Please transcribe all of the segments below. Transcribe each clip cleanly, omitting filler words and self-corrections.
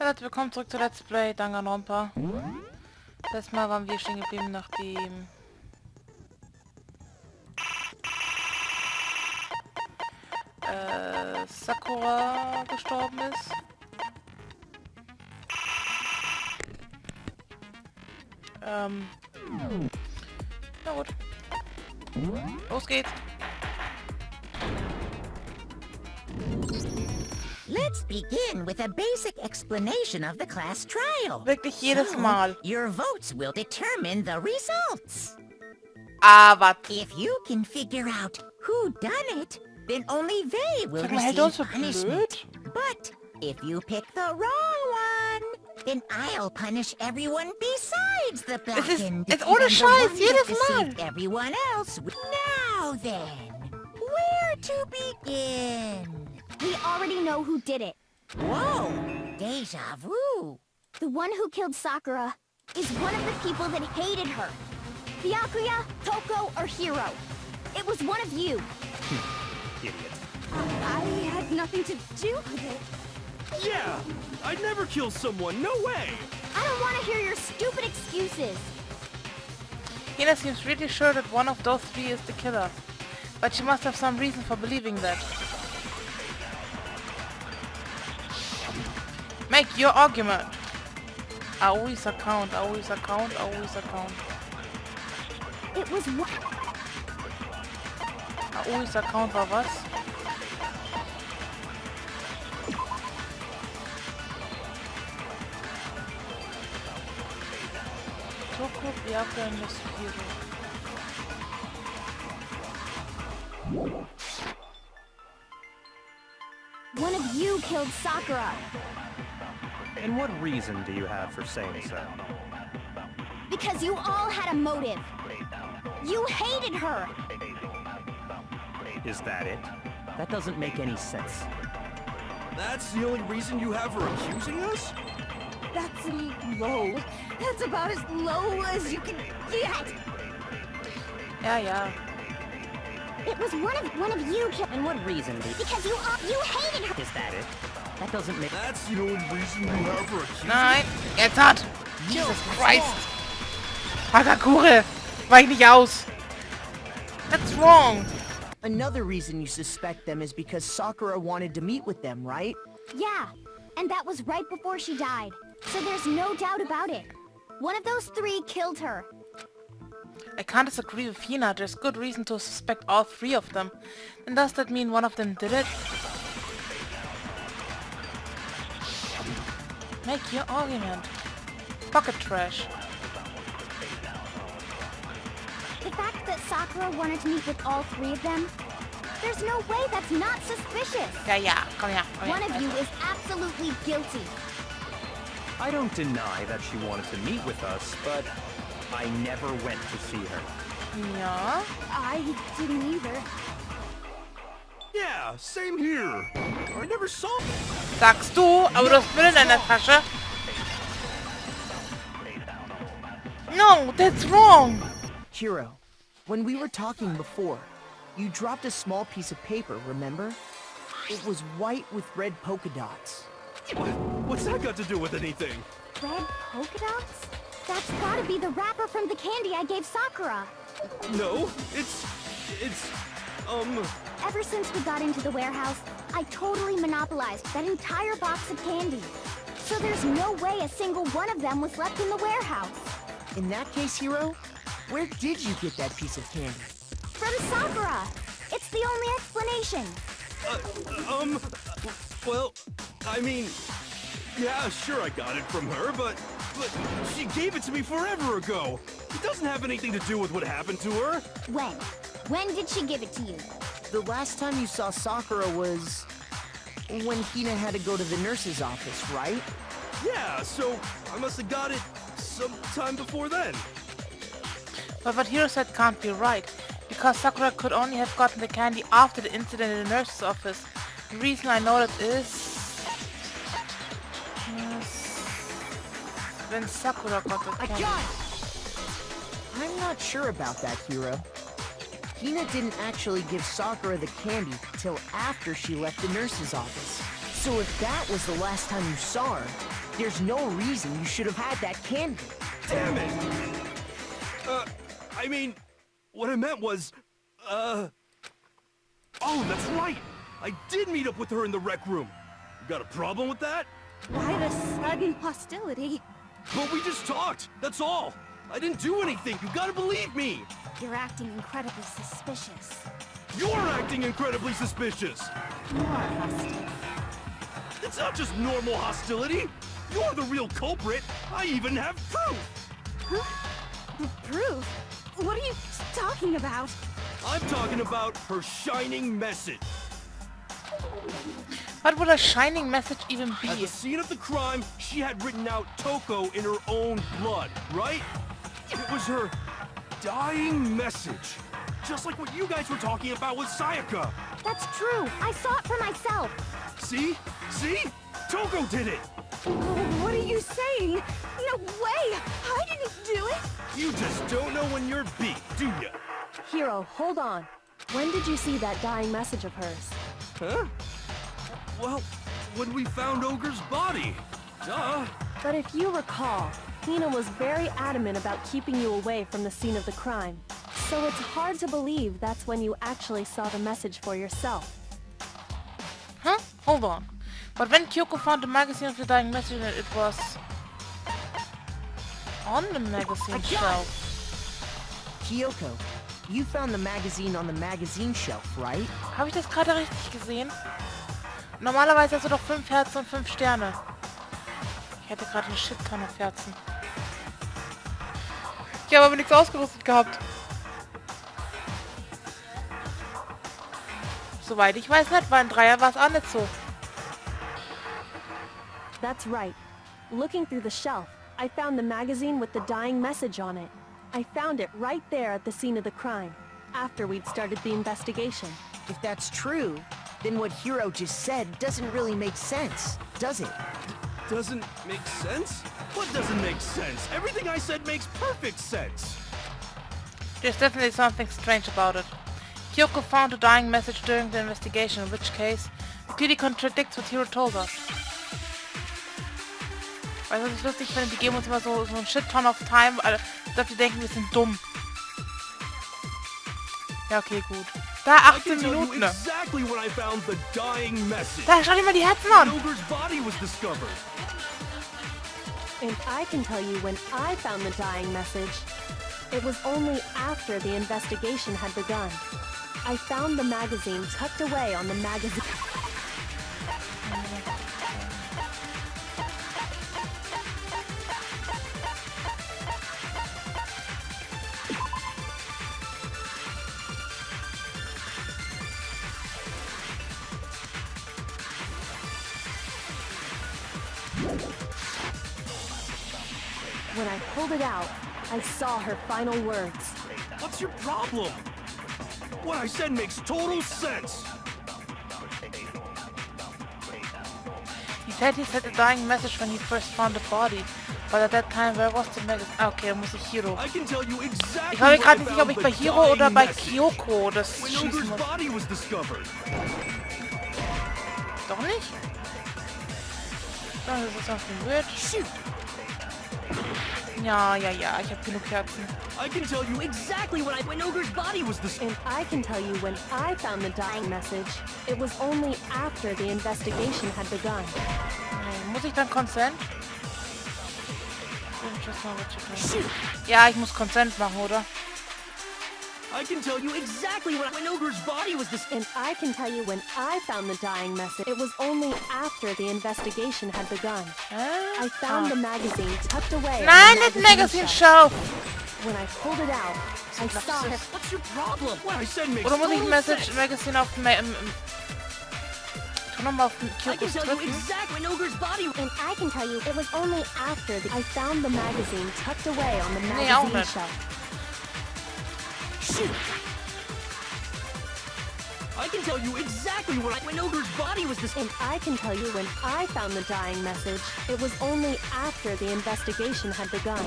Leute, willkommen zurück zu Let's Play Danganronpa. Letztes Mal waren wir stehen geblieben, nachdem Sakura gestorben ist. Na gut. Los geht's. Let's begin with a basic explanation of the class trial. Wirklich jedes Mal. Your votes will determine the results. Ah, wat? If you can figure out who done it, then only they will Sag mal, hält er uns receive für punishment. blöd? But if you pick the wrong one, then I'll punish everyone besides the blackened. It's ohne and the Scheiß, one jedes that Mal. deceived everyone else. Now then, where to begin? We already know who did it. Whoa! Deja vu! The one who killed Sakura is one of the people that hated her. Byakuya, Toko, or Hiro. It was one of you. Idiot. I had nothing to do with it. Yeah! I'd never kill someone, no way! I don't want to hear your stupid excuses. Hina seems really sure that one of those three is the killer. But she must have some reason for believing that. Make your argument. Always account, always account, always account. It was one. Always account war was? Toko, Byakuya, und Hiro. One of you killed Sakura. And what reason do you have for saying so? Because you all had a motive. You hated her. Is that it? That doesn't make any sense. That's the only reason you have for accusing us? That's low. That's about as low as you can get. Ja, ja. It was one of you killed. And what reason do Because you hated her. Is that it? That doesn't make... That's the only reason you have for accusing Nein, jetzt hat! Jesus Christ! Hagakure! Weich nicht aus! That's wrong! Another reason you suspect them is because Sakura wanted to meet with them, right? Yeah, and that was right before she died. So there's no doubt about it. One of those three killed her. I can't disagree with Hina. There's good reason to suspect all three of them. And does that mean one of them did it? Make your argument. Pocket trash. The fact that Sakura wanted to meet with all three of them, there's no way that's not suspicious. Ja, ja, komm her. Komm One her. of you is absolutely guilty. I don't deny that she wanted to meet with us, but I never went to see her. Ja. I didn't either. Yeah, same here. I never saw... Sagst du, aber du hast Müll in deiner Tasche. No, that's wrong. Hiro, when we were talking before, you dropped a small piece of paper, remember? It was white with red polka dots. What's that got to do with anything? Red polka dots? That's gotta be the wrapper from the candy I gave Sakura. No, it's... Ever since we got into the warehouse, I totally monopolized that entire box of candy. So there's no way a single one of them was left in the warehouse. In that case, Hiro, where did you get that piece of candy? From Sakura! It's the only explanation. Well, I mean... Yeah, sure I got it from her, but she gave it to me forever ago. It doesn't have anything to do with what happened to her. When? When did she give it to you? The last time you saw Sakura was... when Hina had to go to the nurse's office, right? Yeah, so I must have got it sometime before then. But what Hiro said can't be right, because Sakura could only have gotten the candy after the incident in the nurse's office. The reason I know that is... when Sakura got the candy. I'm not sure about that, Hiro. Hina didn't actually give Sakura the candy till after she left the nurse's office. So if that was the last time you saw her, There's no reason you should have had that candy. Damn it! I mean, what I meant was, oh, that's right! I did meet up with her in the rec room. You got a problem with that? Why the sudden hostility? But we just talked, that's all. I didn't do anything, you gotta believe me! You're acting incredibly suspicious. You're acting incredibly suspicious! More hostile. It's not just normal hostility! You're the real culprit! I even have proof! Huh? Proof? What are you talking about? I'm talking about her shining message. What would a shining message even be? At the scene of the crime, she had written out Toko in her own blood, right? It was her dying message. Just like what you guys were talking about with Sayaka. That's true. I saw it for myself. See? See? Toko did it! What are you saying? No way! I didn't do it! You just don't know when you're beat, do ya? Hiro, hold on. When did you see that dying message of hers? Huh? Well, when we found Ogre's body. Duh. But if you recall, Hina was very adamant about keeping you away from the scene of the crime. So it's hard to believe that's when you actually saw the message for yourself. Huh? Hold on. But when Kyoko found the magazine of the dying message, it was on the magazine shelf. Kyoko, you found the magazine on the magazine shelf, right? Habe ich das gerade richtig gesehen? Normalerweise hast du doch 5 Herzen und 5 Sterne. Ich hätte gerade eine Shitton auf Herzen. Ich habe aber nichts ausgerüstet gehabt. Soweit ich weiß nicht, weil ein Dreier war es auch nicht so. That's right. Looking through the shelf, I found the magazine with the dying message on it. I found it right there at the scene of the crime, after we'd started the investigation. If that's true, then what Hiro just said doesn't really make sense, does it? Doesn't make sense? What doesn't make sense? Everything I said makes perfect sense. There's definitely something strange about it. Kyoko found a dying message during the investigation, in which case it clearly contradicts what Hiro told us. Weißt du, das ist lustig, wenn die geben uns immer so ein Shit-Ton of Time, also dass die denken, wir sind dumm. Ja, okay, gut. Da 18 Minuten. Exactly when I found the dying message. Da, schau dir mal die Herzen an. Ogre's body was discovered. And I can tell you when I found the dying message. It was only after the investigation had begun. I found the magazine tucked away on the magazine. When I pulled it out, I saw her final words. What's your problem? What I said makes total sense. He said he sent a dying message when he first found the body. But at that time, where was the magazine? Ah, okay, da muss ich Hiro. I can tell you exactly. Ich habe gerade nicht sicher, ob ich bei Hiro oder bei Kyoko das schießen muss. Body was discovered. Doch nicht? Das ist auf dem Wirt. Ja, ich habe genug Herzen. I can tell you exactly when Ogre's body was And I can tell you when I found the dying message. It was only after the investigation had begun. Muss ich dann Consent? Ja, ich muss Consent machen, oder? I can tell you exactly when Ogre's body was And I can tell you when I found the dying message. It was only after the investigation had begun. I found the magazine tucked away. Nein, nicht Magazine Shelf! When I pulled it out, I saw her. What's your problem? What I said makes Oder muss ich total sense. Magazine auf tu nochmal auf Kyokos drücken? And I can tell you, it was only after I found the magazine tucked away on the Nee, auch magazine nicht. shelf. I can tell you exactly when Ogre's body was And I can tell you when I found the dying message. It was only after the investigation had begun.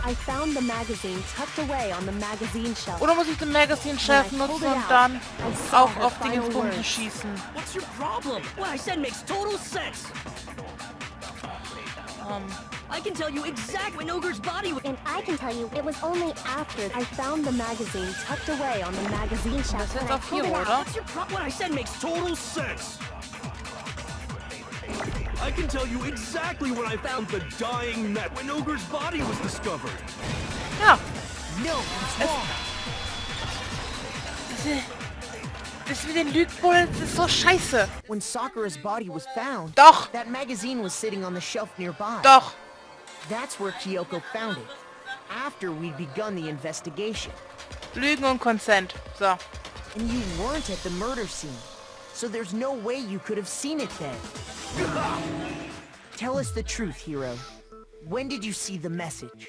I found the magazine tucked away on the magazine shelf. Oder muss ich den Magazine Shelf nutzen und dann auf Dingenspunkte schießen? What's your problem? What I said makes total sense. I can tell you exactly when Ogre's body was... And I can tell you, it was only after I found the magazine tucked away on the magazine shelf Das ist and jetzt I auf pulled hier, it out. oder? What's your problem? What I said makes Total sense. I can tell you exactly when I found the dying net when Ogre's body was discovered. Ja. No, it's wrong. Das mit den Lügenbullen, das ist so scheiße. When Sakura's body was found, Doch. that magazine was sitting on the shelf nearby. Doch. That's where Kyoko found it, after we'd begun the investigation. Lügen und Consent. So. And you weren't at the murder scene, so there's no way you could have seen it then. Tell us the truth, Hiro. When did you see the message?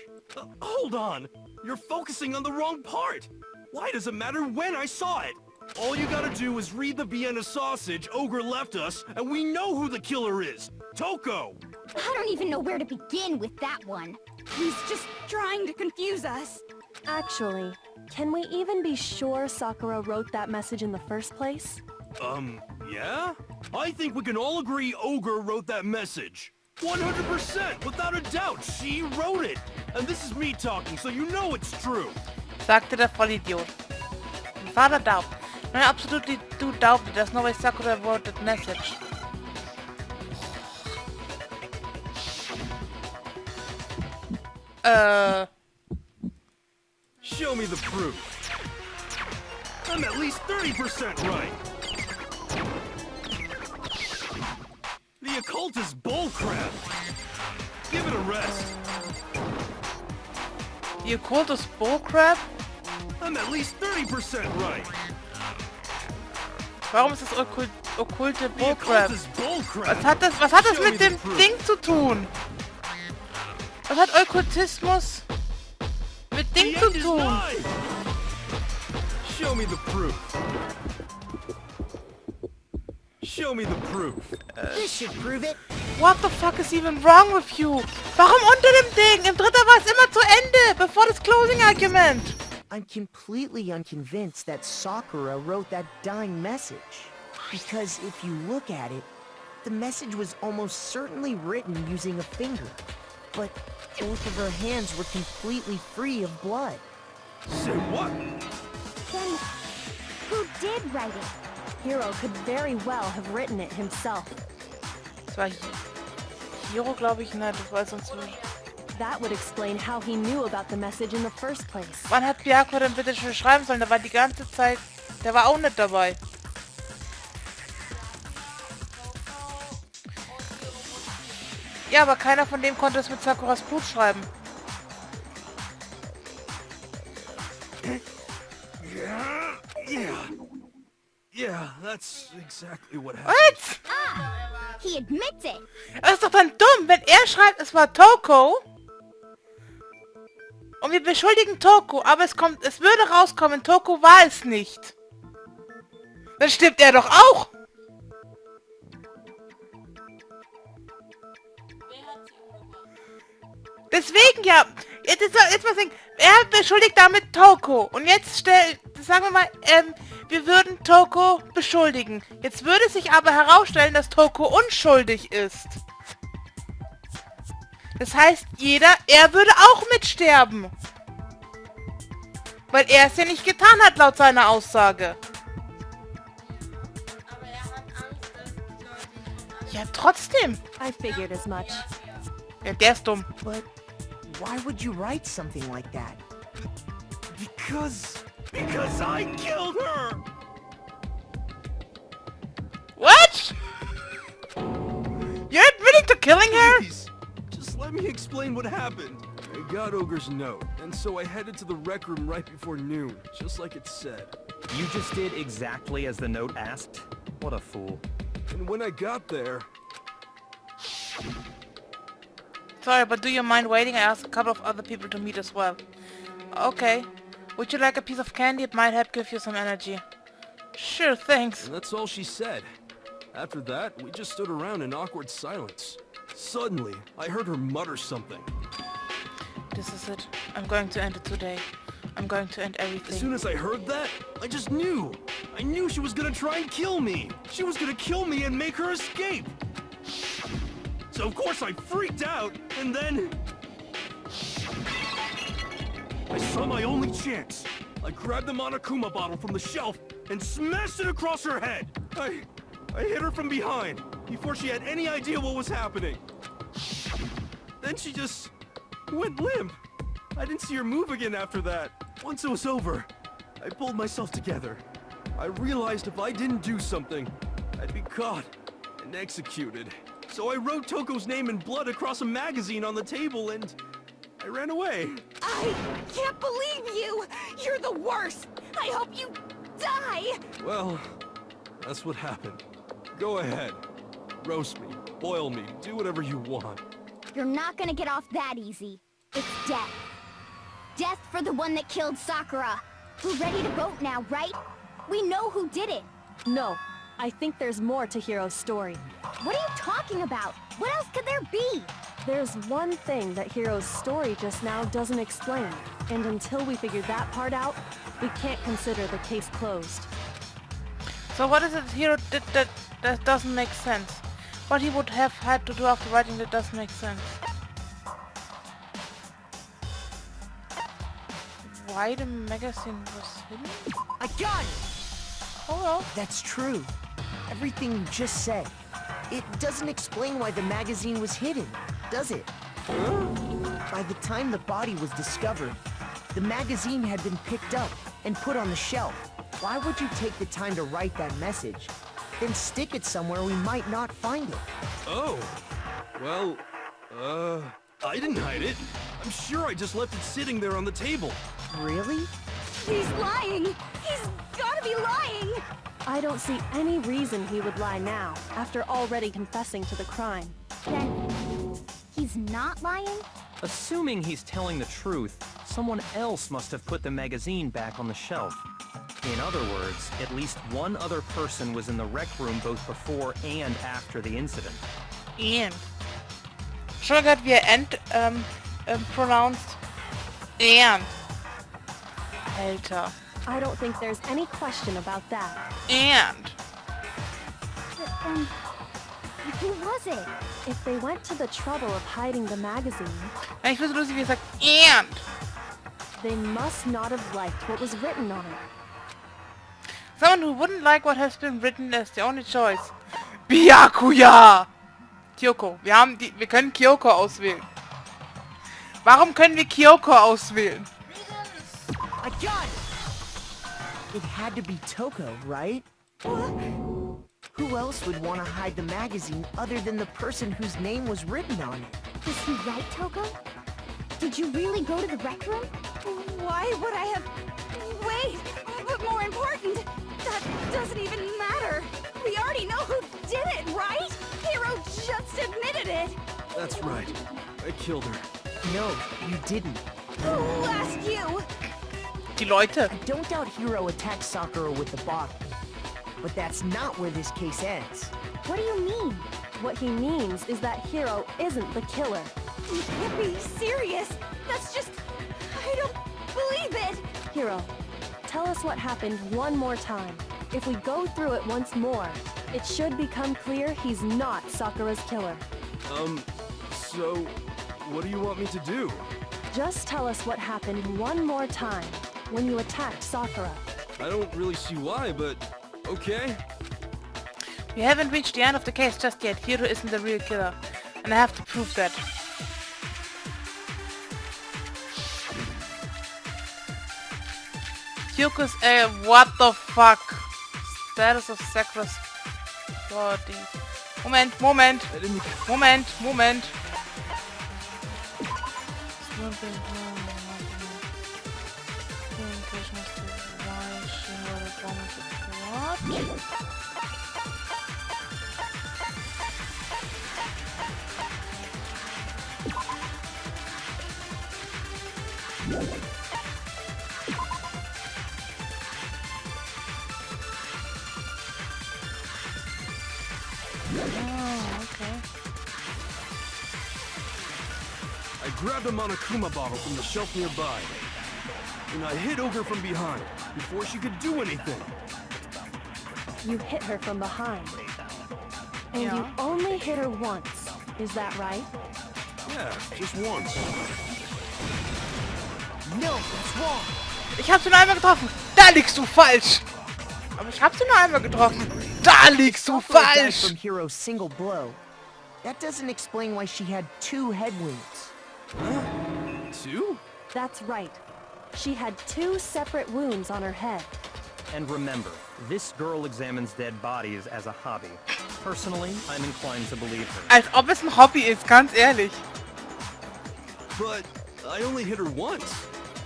Hold on. You're focusing on the wrong part. Why does it matter when I saw it? All you gotta do is read the Vienna sausage Ogre left us, and we know who the killer is. Toko! I don't even know where to begin with that one. He's just trying to confuse us. Actually, can we even be sure Sakura wrote that message in the first place? Yeah? I think we can all agree Ogre wrote that message. 100%, without a doubt, she wrote it. And this is me talking, so you know it's true. Sagte der Vollidiot. Father doubt. No, I absolutely do doubt it. There's no way Sakura wrote that message. Show me the proof. I'm at least 30% right. The occult is bullcrap. Give it a rest. The occult is bullcrap? I'm at least 30% right. Warum ist das okkulte The Bullcrap? occult is bullcrap. Was hat das Show me mit the dem proof. Ding zu tun? Was hat Okkultismus mit Ding The zu end is tun? nigh. Show me the proof. Show me the proof. This should prove it. What the fuck is even wrong with you? Warum unter dem Ding? Im Dritter war es immer zu Ende, bevor das Closing Argument. I'm completely unconvinced that Sakura wrote that dying message. Because if you look at it, the message was almost certainly written using a finger. But both of her hands were completely free of blood. Say what? Then, who did write it? Hiro could very well have written it himself. Das war Hiro, glaube ich, ne, das war sonst... That would explain how he knew about the message in the first place. Wann hat Byakuya denn bitte schon schreiben sollen? Der war die ganze Zeit... Der war auch nicht dabei. Ja, aber keiner von dem konnte es mit Sakuras Blut schreiben. Yeah, that's exactly what happened. Was? Ah, he admits it. Das ist doch dann dumm, wenn er schreibt, es war Toko. Und wir beschuldigen Toko, aber es würde rauskommen, Toko war es nicht. Dann stimmt er doch auch. Deswegen ja, jetzt mal sagen, er beschuldigt damit Toko. Und jetzt sagen wir mal, wir würden Toko beschuldigen. Jetzt würde sich aber herausstellen, dass Toko unschuldig ist. Das heißt, er würde auch mitsterben. Weil er es ja nicht getan hat, laut seiner Aussage. Ja, trotzdem. I figured as much. Ja, der ist dumm. But why would you write something like that? Because I killed her! What? You're admitting to killing her? Please, just let me explain what happened. I got Ogre's note, and so I headed to the rec room right before noon, just like it said. You just did exactly as the note asked? What a fool. And when I got there... Sorry, but do you mind waiting? I asked a couple of other people to meet as well. Okay. Would you like a piece of candy? It might help give you some energy. Sure, thanks. And that's all she said. After that, we just stood around in awkward silence. Suddenly, I heard her mutter something. This is it. I'm going to end it today. I'm going to end As everything. soon as I heard that, I just knew. I knew she was gonna try and kill me. She was gonna kill me and make her escape. So So of course I freaked out, and then... I saw my only chance. I grabbed the Monokuma bottle from the shelf and smashed it across her head. I hit her from behind, before she had any idea what was happening. Then she just went limp. I didn't see her move again after that. Once it was over, I pulled myself together. I realized if I didn't do something, I'd be caught and executed. So I wrote Toko's name in blood across a magazine on the table and I ran away. I can't believe you! You're the worst! I hope you die! Well, that's what happened. Go ahead. Roast me, boil me, do whatever you want. You're not gonna get off that easy. It's death. Death for the one that killed Sakura. We're ready to vote now, right? We know who did it. No, I think there's more to Hiro's story. What are you talking about? What else could there be? There's one thing that Hiro's story just now doesn't explain, and until we figure that part out, we can't consider the case closed. So what is it Hiro did that doesn't make sense? What he would have had to do after writing that doesn't make sense? Why the magazine was hidden? I got it! Oh well. That's true. Everything you just said. It doesn't explain why the magazine was hidden, does it? By the time the body was discovered, the magazine had been picked up and put on the shelf. Why would you take the time to write that message, then stick it somewhere we might not find it? Oh. Well, I didn't hide it. I'm sure I just left it sitting there on the table. Really? He's lying! He's gotta be lying! I don't see any reason he would lie now, after already confessing to the crime. Then, he's not lying? Assuming he's telling the truth, someone else must have put the magazine back on the shelf. In other words, at least one other person was in the rec room both before and after the incident. And. Schon gehört, wie er pronounced. And. Alter. I don't think there's any question about that. And. But then, who was it? If they went to the trouble of hiding the magazine, Ich finde es lustig, wie er sagt, and. they must not have liked what was written on it. Someone who wouldn't like what has been written is the only choice. Byakuya! Kyoko. Wir können Kyoko auswählen. Warum können wir Kyoko auswählen? I got it! It had to be Toko, right? Who else would want to hide the magazine other than the person whose name was written on it? Was he right, Toko? Did you really go to the rec room? Why would I have... Wait! But more important, that doesn't even matter! We already know who did it, right? Hiro just admitted it! That's right. I killed her. No, you didn't. Who asked you? Die Leute. I don't doubt Hiro attacked Sakura with the bottle. But that's not where this case ends. What do you mean? What he means is that Hiro isn't the killer. You can't be serious! That's just... I don't believe it! Hiro, tell us what happened one more time. If we go through it once more, it should become clear he's not Sakura's killer. So, what do you want me to do? Just tell us what happened one more time, when you attacked Sakura. I don't really see why, but okay. We haven't reached the end of the case just yet. Hiro isn't the real killer. And I have to prove that. Kyoko's what the fuck? Status of Sakura's body. Moment. Oh, okay. I grabbed a Monokuma bottle from the shelf nearby, and I hit over from behind before she could do anything. You hit her from behind. And Yeah. you only hit her once. Is that right? Yeah, just once. No, that's wrong. Ich hab sie nur einmal getroffen. Da liegst du falsch. Aber ich hab sie nur einmal getroffen. Da liegst du Sakura died falsch. from Hiro's single blow. That doesn't explain why she had 2 head wounds. Two? That's right. She had 2 separate wounds on her head. And remember, this girl examines dead bodies as a hobby. Personally, I'm inclined to believe her. Als ob es ein Hobby ist, ganz ehrlich. But I only hit her once.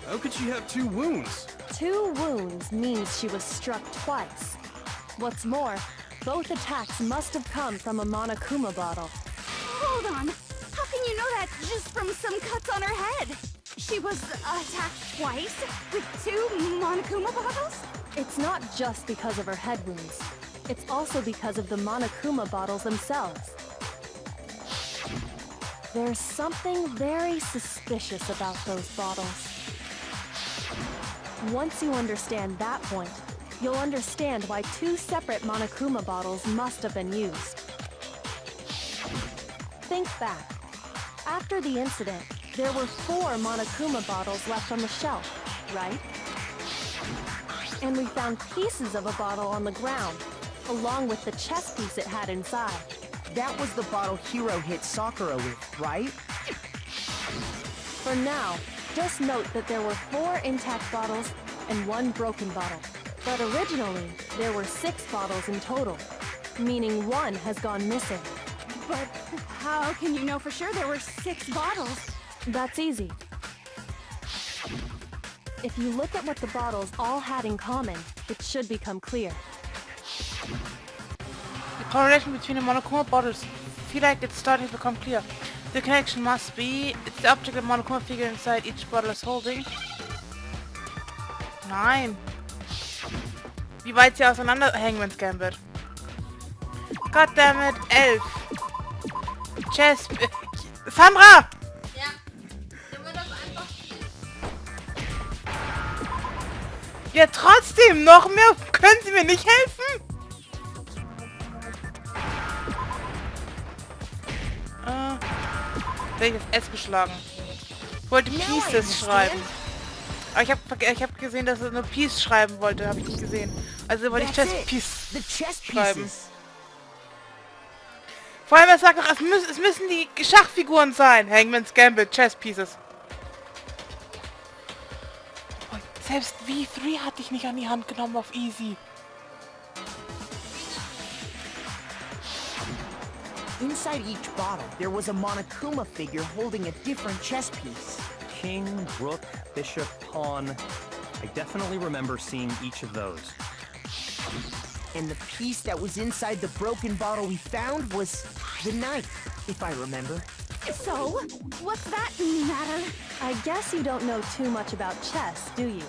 How could she have 2 wounds? 2 wounds means she was struck twice. What's more, both attacks must have come from a Monokuma bottle. Hold on. How can you know that just from some cuts on her head? She was attacked twice with 2 Monokuma bottles? It's not just because of her head wounds. It's also because of the Monokuma bottles themselves. There's something very suspicious about those bottles. Once you understand that point, you'll understand why 2 separate Monokuma bottles must have been used. Think back. After the incident, there were 4 Monokuma bottles left on the shelf, right? And we found pieces of a bottle on the ground, along with the chess piece it had inside. That was the bottle Hiro hit Sakura with, right? For now, just note that there were 4 intact bottles and 1 broken bottle. But originally, there were 6 bottles in total, meaning 1 has gone missing. But how can you know for sure there were 6 bottles? That's easy. If you look at what the bottles all had in common, it should become clear. The correlation between the Monokuma bottles feel like it's starting to become clear. The connection must be it's the object of Monokuma figure inside each bottle is holding. Nein. Wie weit sie auseinanderhängen, wenn's Gambit. Goddammit, 11. Chess. Sandra! Ja. Der wird das einfach spielen. Ja, trotzdem, noch mehr. Können Sie mir nicht helfen? Welches S geschlagen? Ich wollte Pieces schreiben. Aber ich hab gesehen, dass er nur Piece schreiben wollte. Habe ich nicht gesehen. Also wollte ich Chess Piece schreiben. Vor allem, er sagt noch, es müssen die Schachfiguren sein. Hangman's Gambit, Chess Pieces. Oh, selbst V3 hatte ich nicht an die Hand genommen auf Easy. Inside each bottle, there was a Monokuma figure holding a different chess piece. King, rook, bishop, pawn. I definitely remember seeing each of those. And the piece that was inside the broken bottle we found was the knight, if I remember. So, what's that matter? I guess you don't know too much about chess, do you?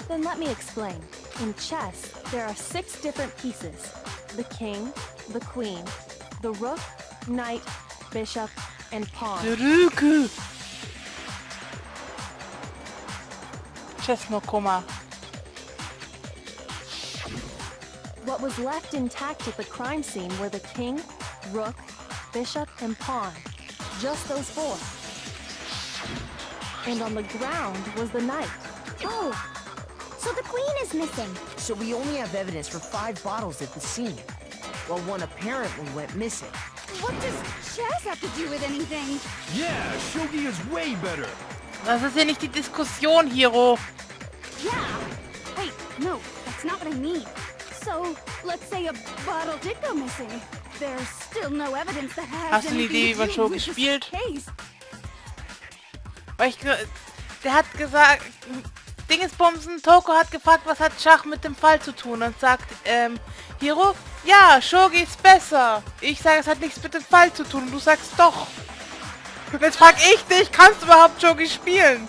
Then let me explain. In chess, there are 6 different pieces. The king, the queen, the rook, knight, bishop, and pawn. Ruku. Chess no Koma. What was left intact at the crime scene were the king, rook, bishop, and pawn. Just those 4. And on the ground was the knight. Oh, so the queen is missing. So we only have evidence for 5 bottles at the scene, while 1 apparently went missing. What does chess have to do with anything? Yeah, shogi is way better. Das ist ja nicht die Diskussion, Hiro. Yeah. Wait, no, that's not what I mean. So, let's say a bottle did go missing. There's still no evidence that has Hast du eine anything Idee, wie man to do Show with this gespielt? case. Weil der hat gesagt, Dingesbumsen, Toko hat gefragt, was hat Schach mit dem Fall zu tun? Und sagt, Hiro, ja, Shogi ist besser. Ich sage, es hat nichts mit dem Fall zu tun. Und du sagst doch. Und jetzt frag ich dich, kannst du überhaupt Shogi spielen?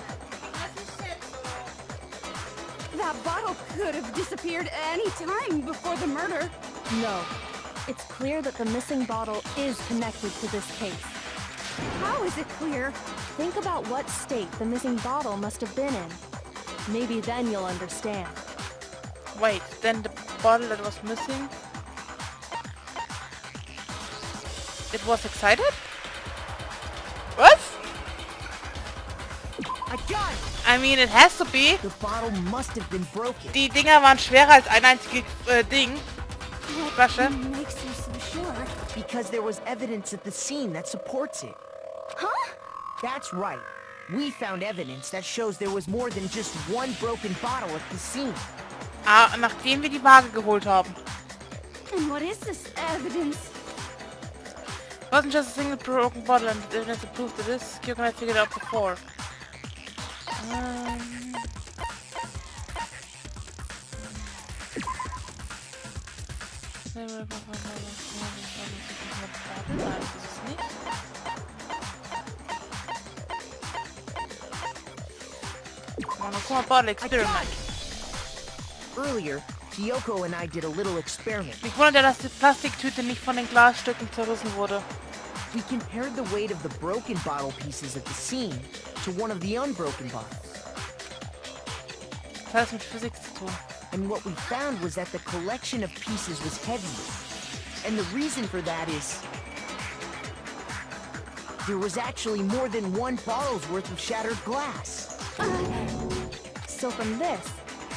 That bottle could have disappeared any time before the murder. No. It's clear that the missing bottle is connected to this case. How is it clear? Think about what state the missing bottle must have been in. Maybe then you'll understand. Wait, then the bottle that was missing? It was excited? I got it! I mean, it has to be. The bottle must have been broken. Die Dinger waren schwerer als ein einziges Ding. Flasche. What makes you so sure? Because there was evidence at the scene that supports it. Huh? That's right. We found evidence that shows there was more than just one broken bottle at the scene. Ah, nachdem wir die Waage geholt haben. And what is this evidence? Wasn't just a single broken bottle and the evidence that proves that this. You can have figured it out before. Bottle experiment. Earlier, Kyoko and I did a little experiment. Mich wundert ja, dass die Plastiktüte nicht von den Glasstücken zerrissen wurde. We compared the weight of the broken bottle pieces at the scene to one of the unbroken bottles. Das hat mit Physik zu tun. And what we found was that the collection of pieces was heavier. And the reason for that is there was actually more than one bottle's worth of shattered glass. So from this,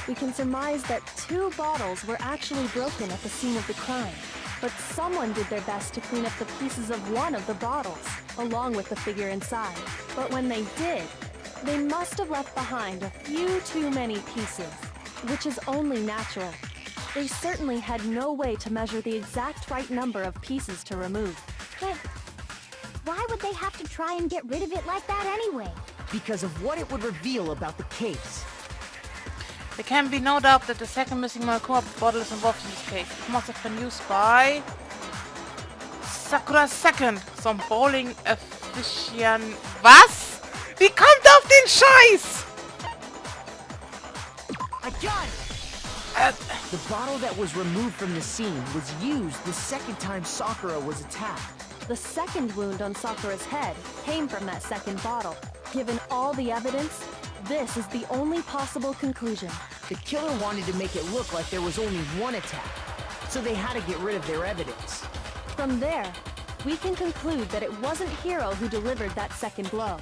we can surmise that 2 bottles were actually broken at the scene of the crime. But someone did their best to clean up the pieces of one of the bottles, along with the figure inside. But when they did, they must have left behind a few too many pieces, which is only natural. They certainly had no way to measure the exact right number of pieces to remove. But why would they have to try and get rid of it like that anyway? Because of what it would reveal about the case. There can be no doubt that the second missing Malkoa bottle is involved in this case. It must have been used by Sakura Second, some bowling aficionado. Was? Wie kommt er auf den Scheiß? I got it! The bottle that was removed from the scene was used the second time Sakura was attacked. The second wound on Sakura's head came from that second bottle. Given all the evidence, this is the only possible conclusion. The killer wanted to make it look like there was only one attack, so they had to get rid of their evidence. From there, we can conclude that it wasn't Hiro who delivered that second blow.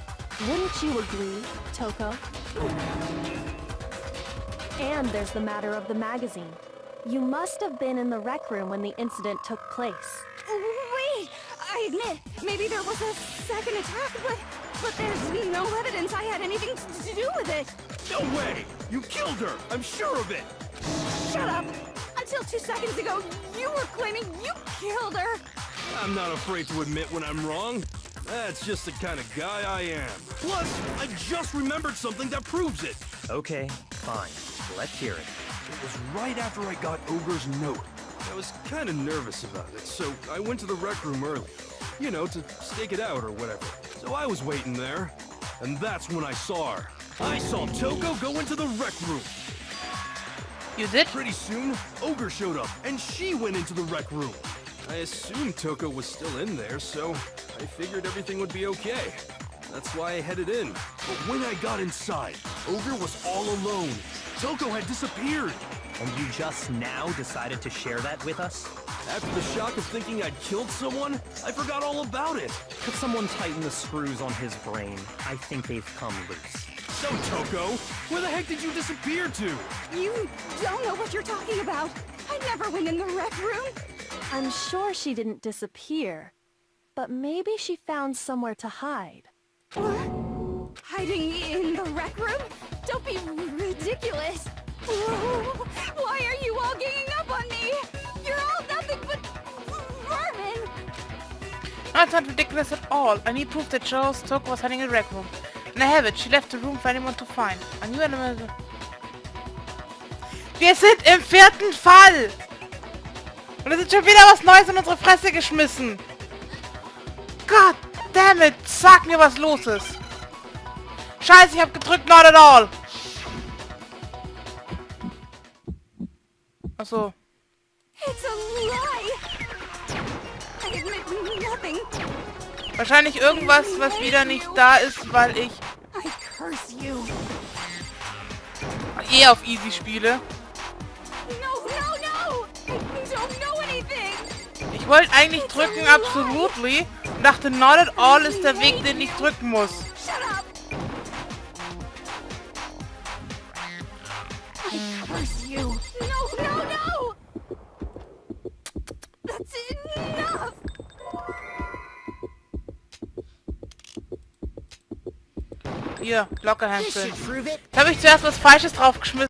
Wouldn't you agree, Toko? And there's the matter of the magazine. You must have been in the rec room when the incident took place. Wait! I admit, maybe there was a second attack, but there's no evidence I had anything to do with it. No way! You killed her! I'm sure of it! Shut up! Until 2 seconds ago, you were claiming you killed her! I'm not afraid to admit when I'm wrong. That's just the kind of guy I am. Plus, I just remembered something that proves it. Okay, fine. Let's hear it. It was right after I got Ogre's note. I was kind of nervous about it, so I went to the rec room early. You know, to stake it out or whatever. So I was waiting there, and that's when I saw her. I saw Toko go into the rec room. You did? Pretty soon, Ogre showed up, and she went into the rec room. I assumed Toko was still in there, so I figured everything would be okay. That's why I headed in. But when I got inside, Ogre was all alone. Toko had disappeared. And you just now decided to share that with us? After the shock of thinking I'd killed someone, I forgot all about it. Could someone tighten the screws on his brain? I think they've come loose. So, Toko, where the heck did you disappear to? You don't know what you're talking about. I never went in the rec room. I'm sure she didn't disappear, but maybe she found somewhere to hide. What? Hiding in the rec room? Don't be ridiculous. Why are you all ganging up on me? You're all nothing but vermin. That's not ridiculous at all. I need proof that shows Toko was hiding in the rec room. And I have it. She left the room for anyone to find. I knew anyone. Wir sind im 4. Fall! Und es ist schon wieder was Neues in unsere Fresse geschmissen. God damn it! Sag mir, was los ist. Scheiße, ich hab gedrückt not at all. Achso. It's a lie. I admit nothing. Wahrscheinlich irgendwas, was wieder nicht da ist, weil ich I curse you. auf easy spiele. No, no, no! I don't know anything. Ich wollte eigentlich drücken absolutely und dachte not at all ist der Weg, den ich drücken muss. Shut up. I curse you. No, no, no! That's enough! Hier, Glocke This hängen. should prove it. Jetzt habe ich zuerst was Falsches draufgeschmissen.